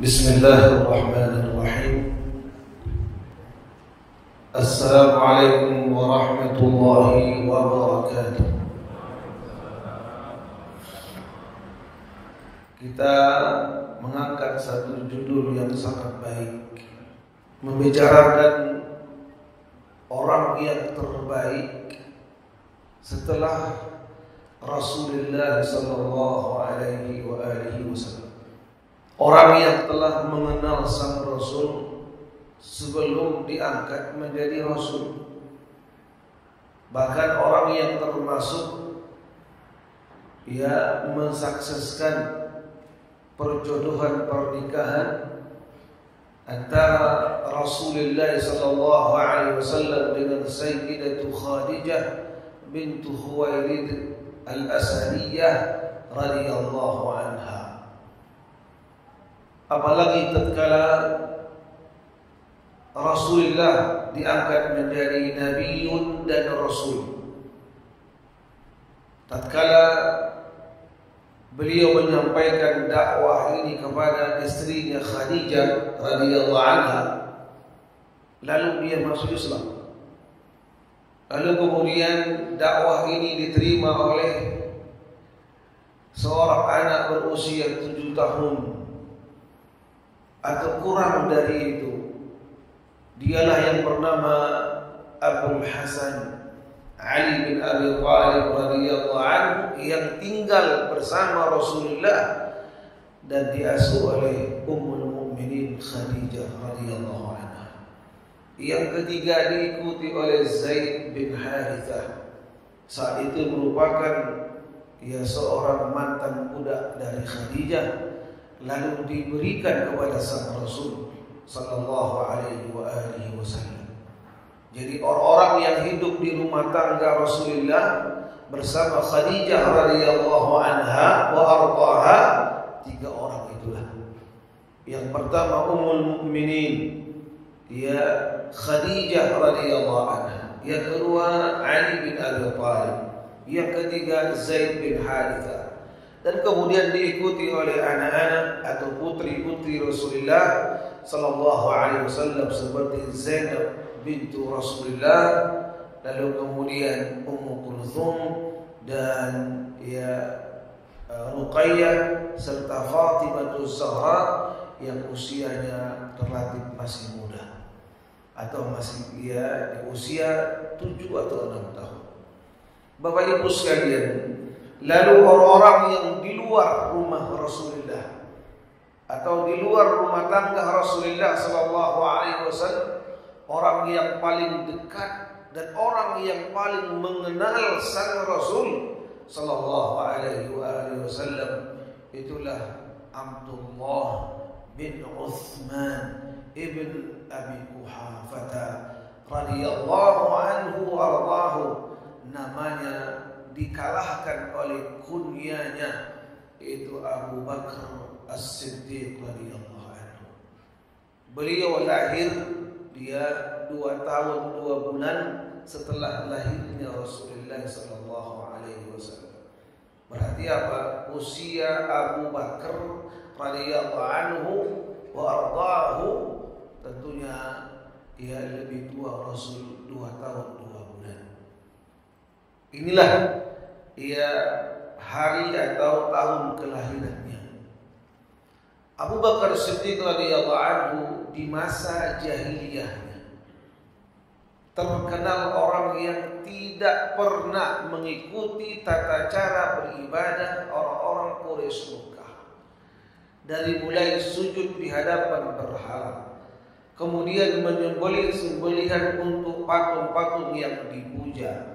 Bismillahirrahmanirrahim. Assalamualaikum warahmatullahi wabarakatuh. Kita mengangkat satu judul yang sangat baik, membicarakan orang yang terbaik setelah Rasulullah sallallahu alaihi wasallam. Orang yang telah mengenal sang Rasul sebelum diangkat menjadi Rasul. Bahkan orang yang termasuk mensukseskan perjodohan pernikahan antara Rasulullah sallallahu alaihi wasallam dengan Sayyidatu Khadijah bintu Khuwailid al-Asadiyah radhiyallahu anha. Apalagi tatkala Rasulullah diangkat menjadi Nabiun dan Rasul, tatkala beliau menyampaikan dakwah ini kepada istrinya Khadijah radhiyallahu anha, lalu dia masuk Islam. Lalu kemudian dakwah ini diterima oleh seorang anak berusia 7 tahun atau kurang dari itu. Dialah yang bernama Abul Hasan Ali bin Abi Thalib radhiyallahu anhu, yang tinggal bersama Rasulullah dan diasuh oleh Ummul Mukminin Khadijah radhiyallahu anha. Yang ketiga diikuti oleh Zaid bin Harithah. Saat itu merupakan seorang mantan budak dari Khadijah, lalu diberikan kepada sang Rasul sallallahu alaihi wasallam. Jadi orang-orang yang hidup di rumah tangga Rasulullah bersama Khadijah radhiyallahu anha wa ardhaha, 3 orang itulah. Yang pertama Ummul Mukminin Khadijah radhiyallahu anha, yang kedua Ali bin Abi Thalib, yang ketiga Zaid bin Harithah. Dan kemudian diikuti oleh anak-anak atau putri-putri Rasulullah sallallahu alaihi wasallam seperti Zainab bintu Rasulullah, lalu kemudian Ummu Kulthum dan Ruqayyah serta Fatimah Az-Zahra yang usianya relatif masih muda atau masih di usia 7 atau 6 tahun. Bapak Ibu sekalian, lalu orang-orang yang di luar rumah Rasulullah atau di luar rumah tangga Rasulullah sallallahu alaihi wasallam, orang yang paling dekat dan orang yang paling mengenal sang Rasul sallallahu alaihi wasallam, itulah Abdullah bin Uthman ibn Abi Quhafah radhiyallahu anhu warḍahu. Namanya dikalahkan oleh kunyanya, yaitu Abu Bakar As-Siddiq radhiyallahu anhu. Beliau lahir 2 tahun 2 bulan setelah lahirnya Rasulullah sallallahu alaihi wasallam. Berarti apa? Usia Abu Bakar radhiyallahu anhu wa ardhahu tentunya lebih tua Rasul 2 tahun 2 bulan. Inilah hari atau tahun kelahirannya. Abu Bakar Siddiq radhiyallahu anhu di masa jahiliyahnya terkenal orang yang tidak pernah mengikuti tata cara beribadah orang-orang Quraisy Mekah. Dari mulai sujud di hadapan berhala, kemudian menyembelih sembelihan untuk patung-patung yang dipuja,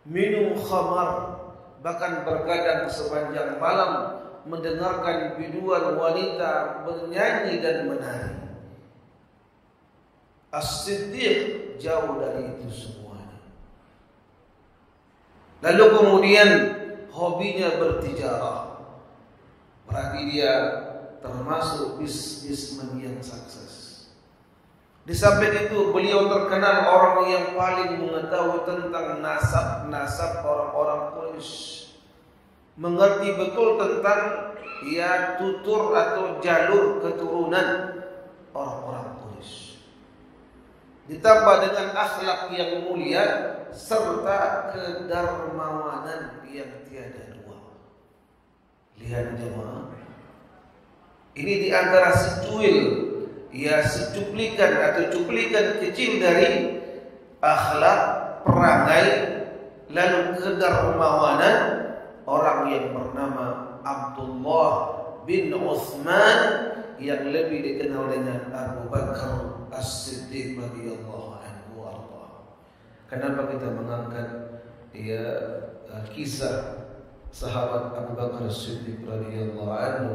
minum khamar, bahkan bergadang sepanjang malam mendengarkan biduan wanita bernyanyi dan menari. As-Siddiq jauh dari itu semuanya. Lalu kemudian hobinya bertijarah. Berarti dia termasuk bisnismen yang sukses. Di samping itu beliau terkenal orang yang paling mengetahui tentang nasab-nasab orang-orang Quraisy, mengerti betul tentang ya tutur atau jalur keturunan orang-orang Quraisy. Ditambah dengan akhlak yang mulia serta kedermawanan yang tiada dua. Lihat jemaah, ini di antara secuil, ya secuplikan atau cuplikan kecil dari akhlak, perangai, lalu kedermawanan orang yang bernama Abdullah bin Utsman yang lebih dikenal dengan Abu Bakar As-Siddiq radhiyallahu anhu warḍah. Kenapa kita mengangkat kisah sahabat Abu Bakar As-Siddiq radhiyallahu anhu?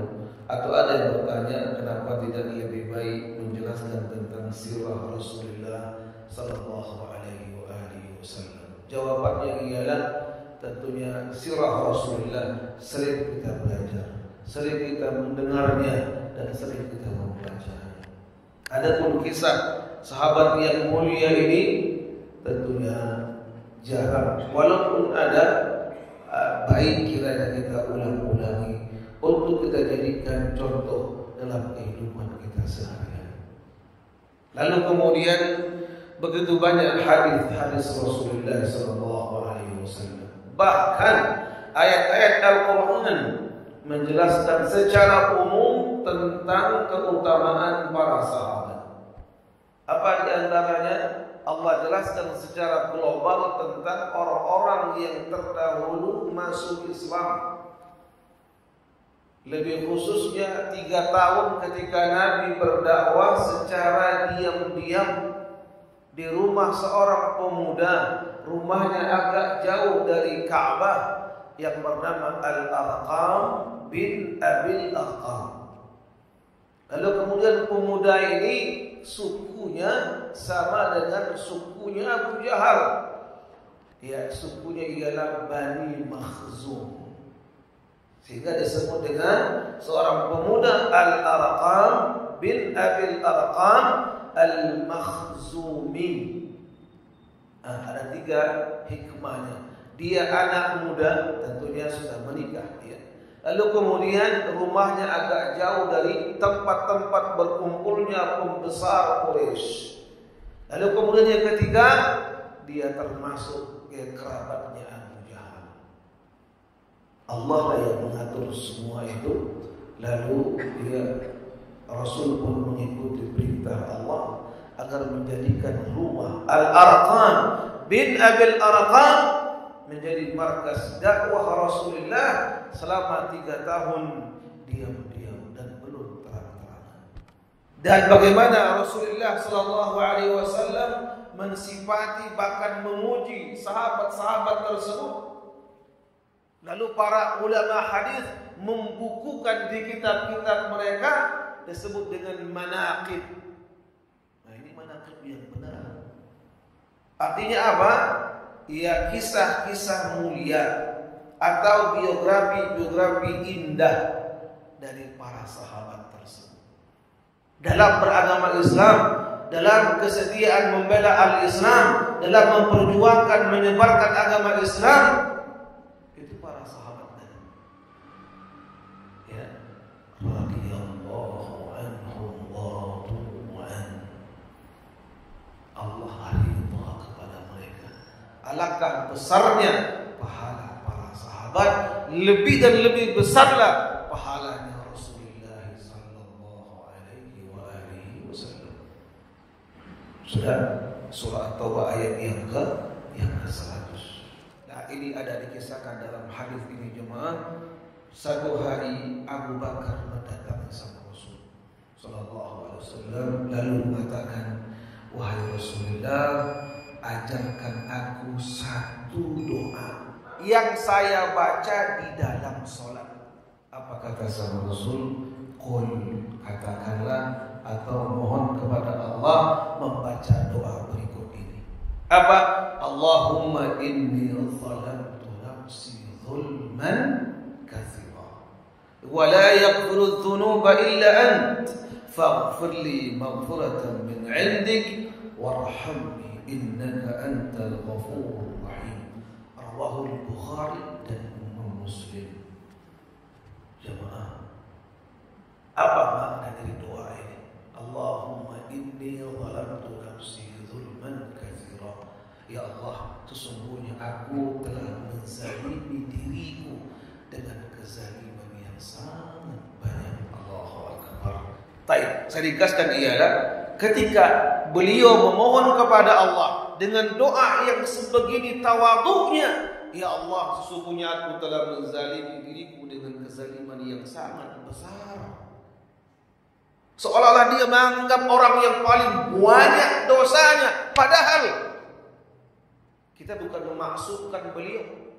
Atau ada yang bertanya kenapa tidak lebih baik menjelaskan tentang sirah Rasulullah sallallahu alaihi wasallam? Jawabannya ialah tentunya sirah Rasulullah sering kita belajar, sering kita mendengarnya, dan sering kita membaca. Adapun kisah sahabat yang mulia ini tentunya jarang. Walaupun ada, baik kiranya kita ulang-ulangi untuk kita jadikan contoh dalam kehidupan kita sehari-hari. Lalu kemudian begitu banyak hadis Rasulullah SAW. Bahkan ayat-ayat Al-Quran menjelaskan secara umum tentang keutamaan para sahabat. Apa di antaranya? Allah jelaskan secara global tentang orang-orang yang terdahulu masuk Islam. Lebih khususnya 3 tahun ketika Nabi berdakwah secara diam-diam di rumah seorang pemuda, rumahnya agak jauh dari Ka'bah, yang bernama Al-Arqam bin Abil Arqam. Lalu kemudian pemuda ini sukunya sama dengan sukunya Abu Jahal. Ya, sukunya ialah Bani Makhzum. Sehingga disebut dengan seorang pemuda Al-Arqam bin Abil Arqam Al-Makhzumi. Ada 3 hikmahnya. Dia anak muda, tentunya sudah menikah. Lalu kemudian rumahnya agak jauh dari tempat-tempat berkumpulnya pembesar Quraisy. Lalu kemudian yang ketiga, dia termasuk kerabatnya Abu Jahal. Allah lah yang mengatur semua itu. Lalu Rasul pun mengikuti perintah Allah agar menjadikan rumah Al-Arqam bin Abil Arqam menjadi markas dakwah Rasulullah selama 3 tahun diam-diam dan belum terang-terangan. Dan bagaimana Rasulullah sallallahu alaihi wasallam mensifati bahkan memuji sahabat-sahabat tersebut. Lalu para ulama hadis membukukan di kitab-kitab mereka disebut dengan manaqib. Nah, ini manaqib yang benar. Artinya apa? Ya, kisah-kisah mulia atau biografi-biografi indah dari para sahabat tersebut. Dalam beragama Islam, dalam kesediaan membela al-Islam, dalam memperjuangkan menyebarkan agama Islam, itu para sahabat Nabi. Ya, radhiyallahu anhum wa radu an. Allah ridha kepada mereka. Alangkah besarnya pahala para sahabat, lebih dan lebih besarlah pahalanya Rasulullah sallallahu alaihi wasallam. Sudah surah Taubah ayat yang ke-100. Nah, ini ada dikisahkan dalam hadis ini jemaah. Satu hari Abu Bakar mendatangi sang Rasul sallallahu alaihi wasallam lalu mengatakan, "Wahai Rasulullah, ajarkan aku satu doa yang saya baca di dalam sholat." Apa kata sang Rasul? Qul, katakanlah atau mohon kepada Allah membaca doa berikut ini. Apa? Allahumma inni zalamtu nafsi zulman katsira wa la yaghfiru dzunuba illa ant faghfir li maghfiratan min 'indik warhamni innaka antal ghafurur rahim. Rawahu al-Bukhari dan Muslim. Jemaah, Baik, saya ringkaskan ialah ketika beliau memohon kepada Allah dengan doa yang sebegini tawaduknya, ya Allah, sesungguhnya aku telah menzalimi diriku dengan kezaliman yang sangat besar. Seolah-olah dia menganggap orang yang paling banyak dosanya, padahal kita bukan memaksudkan beliau.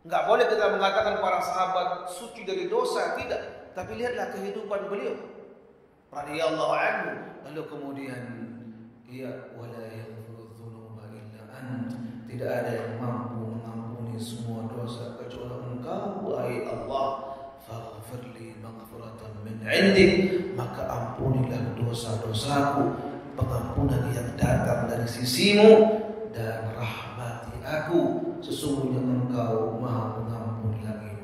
Enggak boleh kita mengatakan para sahabat suci dari dosa, tidak. Tapi lihatlah kehidupan beliau radhiyallahu anhu. Lalu kemudian wala yaghfiru dzunuba illa ant. Tidak ada yang mampu mengampuni semua dosa kecuali Engkau, wahai Allah. Faghfirli maghfiratan min 'indik, maka ampunilah dosa-dosaku, pengampunan yang datang dari sisimu, dan rahmati aku, sesungguhnya Engkau Maha Pengampun lagi